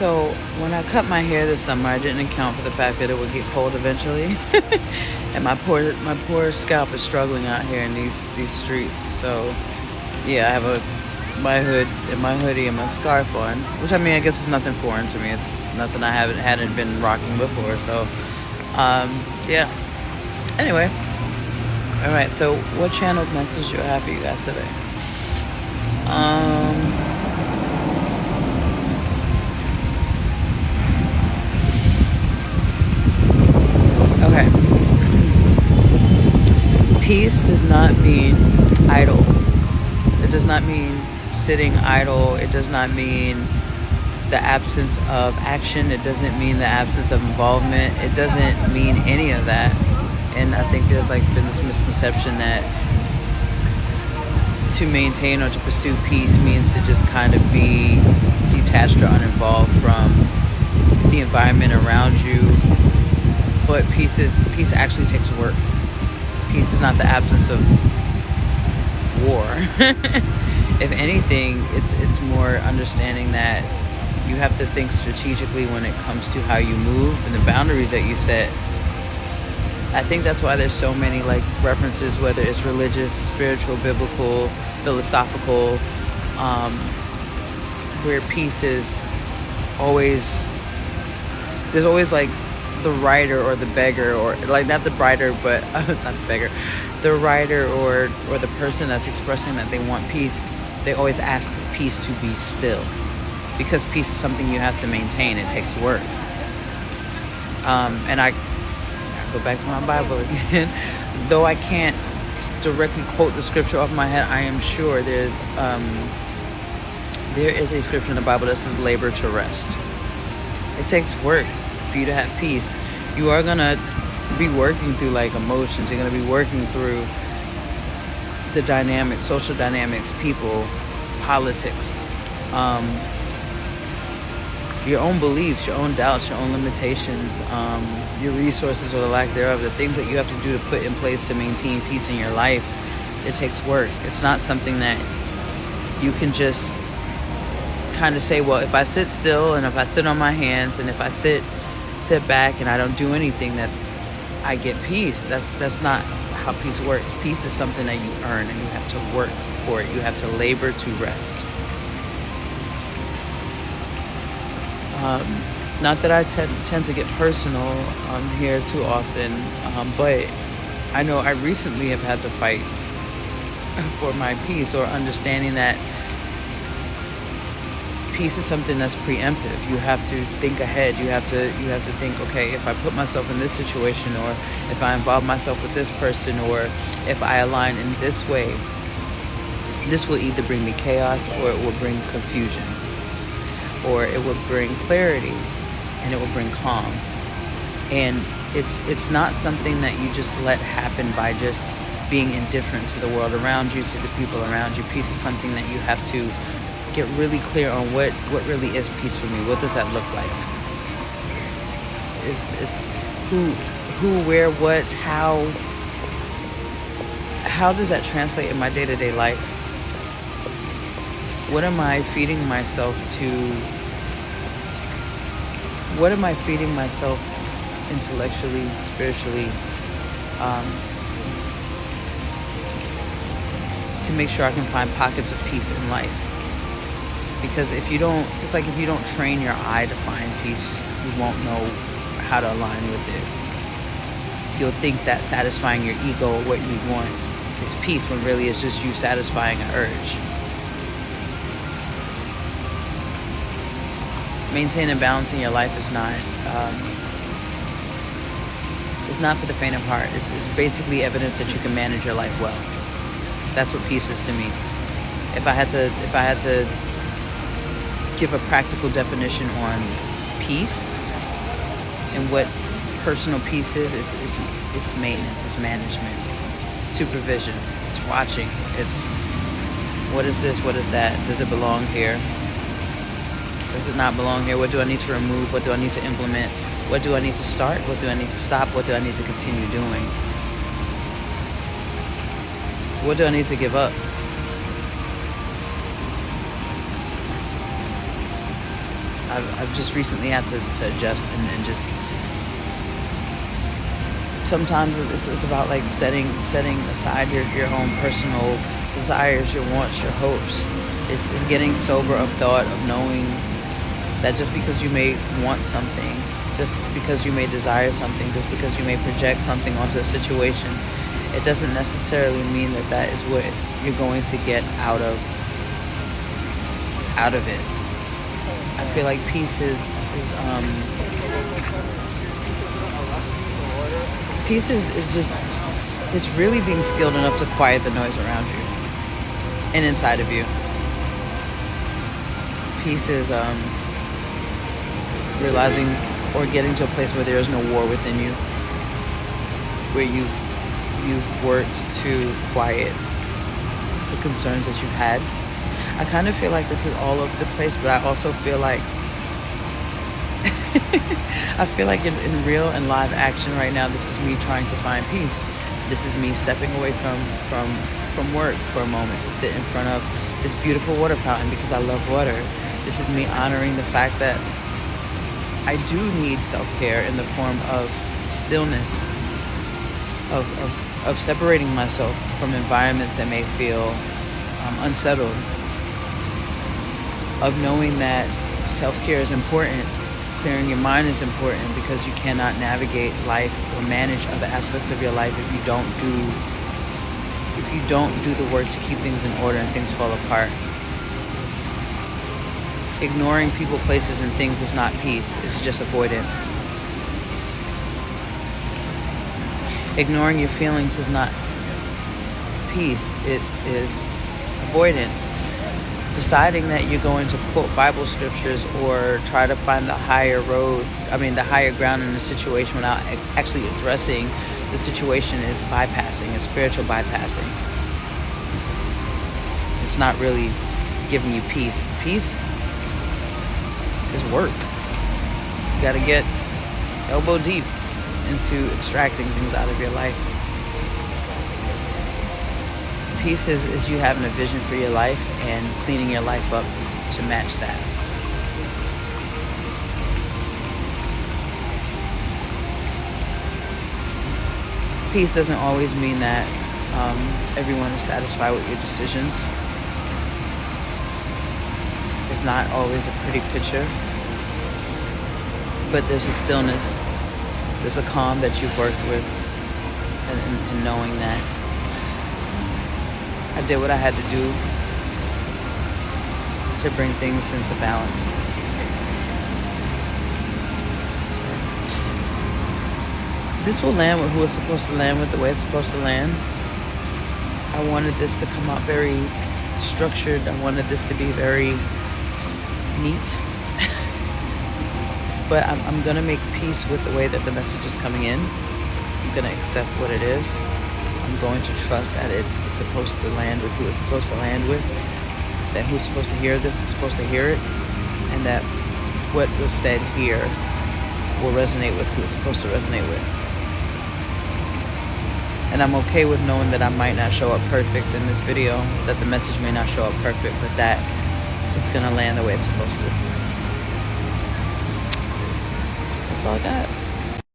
So when I cut my hair this summer, I didn't account for the fact that it would get cold eventually, and my poor scalp is struggling out here in these streets. So yeah, I have my hood and my hoodie and my scarf on, which I mean I guess is nothing foreign to me. It's nothing I hadn't been rocking before. So yeah. Anyway, all right. So what channeled message do I have for you guys today? Okay. Peace does not mean idle. It does not mean sitting idle. It does not mean the absence of action. It doesn't mean the absence of involvement. It doesn't mean any of that. And I think there's like been this misconception that to maintain or to pursue peace means to just kind of be detached or uninvolved from the environment around you. But peace actually takes work. Peace is not the absence of war. If anything, it's more understanding that you have to think strategically when it comes to how you move and the boundaries that you set. I think that's why there's so many like references, whether it's religious, spiritual, biblical, philosophical, where peace is always, there's always like the writer or the beggar, or like not the writer but not the beggar, the writer or the person that's expressing that they want peace. They always ask peace to be still, because peace is something you have to maintain. It takes work. And I go back to my Bible again. Though I can't directly quote the scripture off my head, I am sure there is a scripture in the Bible that says labor to rest. It takes work for you to have peace. You are gonna be working through like emotions. You're gonna be working through the dynamics, social dynamics, people, politics, your own beliefs, your own doubts, your own limitations, your resources or the lack thereof, the things that you have to do to put in place to maintain peace in your life. It takes work. It's not something that you can just kind of say, well, if I sit still and if I sit on my hands and if I sit back and I don't do anything, that I get peace. That's not how peace works. Peace is something that you earn, and you have to work for it. You have to labor to rest. Not that I tend to get personal here too often, but I know I recently have had to fight for my peace, or understanding that peace is something that's preemptive. You have to think ahead. You have to think, okay, if I put myself in this situation, or if I involve myself with this person, or if I align in this way, this will either bring me chaos, or it will bring confusion, or it will bring clarity, and it will bring calm. And it's not something that you just let happen by just being indifferent to the world around you, to the people around you. Peace is something that you have to get really clear on what really is peace for me. What does that look like? Is who, where, what, how does that translate in my day-to-day life? What am I feeding myself to? What am I feeding myself intellectually, spiritually, to make sure I can find pockets of peace in life? Because if you don't, it's like if you don't train your eye to find peace, you won't know how to align with it. You'll think that satisfying your ego, what you want, is peace, when really it's just you satisfying an urge. Maintaining balance in your life is not for the faint of heart. It's basically evidence that you can manage your life well. That's what peace is to me. If I had to give a practical definition on peace and what personal peace is, it's maintenance, it's management, supervision, it's watching, it's what is this, what is that, does it belong here, does it not belong here, what do I need to remove, what do I need to implement, what do I need to start, what do I need to stop, what do I need to continue doing, what do I need to give up? I've just recently had to adjust and just sometimes it's about like setting aside your own personal desires, your wants, your hopes. It's getting sober of thought, of knowing that just because you may want something, just because you may desire something, just because you may project something onto a situation, it doesn't necessarily mean that that is what you're going to get out of it. I feel like peace is just, it's really being skilled enough to quiet the noise around you and inside of you. Peace is realizing or getting to a place where there is no war within you, where you've worked to quiet the concerns that you've had. I kind of feel like this is all over the place, but I also feel like I feel like in real and live action right now, this is me trying to find peace. This is me stepping away from work for a moment to sit in front of this beautiful water fountain because I love water. This is me honoring the fact that I do need self-care in the form of stillness, of separating myself from environments that may feel unsettled, of knowing that self-care is important. Clearing your mind is important because you cannot navigate life or manage other aspects of your life if you don't do the work to keep things in order and things fall apart. Ignoring people, places, and things is not peace. It's just avoidance. Ignoring your feelings is not peace. It is avoidance. Deciding that you're going to quote Bible scriptures or try to find the higher ground in a situation without actually addressing the situation is bypassing, is spiritual bypassing. It's not really giving you peace. Peace is work. You got to get elbow deep into extracting things out of your life. Peace is you having a vision for your life and cleaning your life up to match that. Peace doesn't always mean that everyone is satisfied with your decisions. It's not always a pretty picture, but there's a stillness, there's a calm that you've worked with, and knowing that I did what I had to do to bring things into balance. This will land with who it's supposed to land with, the way it's supposed to land. I wanted this to come out very structured. I wanted this to be very neat. But I'm going to make peace with the way that the message is coming in. I'm going to accept what it is. I'm going to trust that it's supposed to land with who it's supposed to land with, that who's supposed to hear this is supposed to hear it, and that what was said here will resonate with who it's supposed to resonate with. And I'm okay with knowing that I might not show up perfect in this video, that the message may not show up perfect, but that it's going to land the way it's supposed to. That's all I got.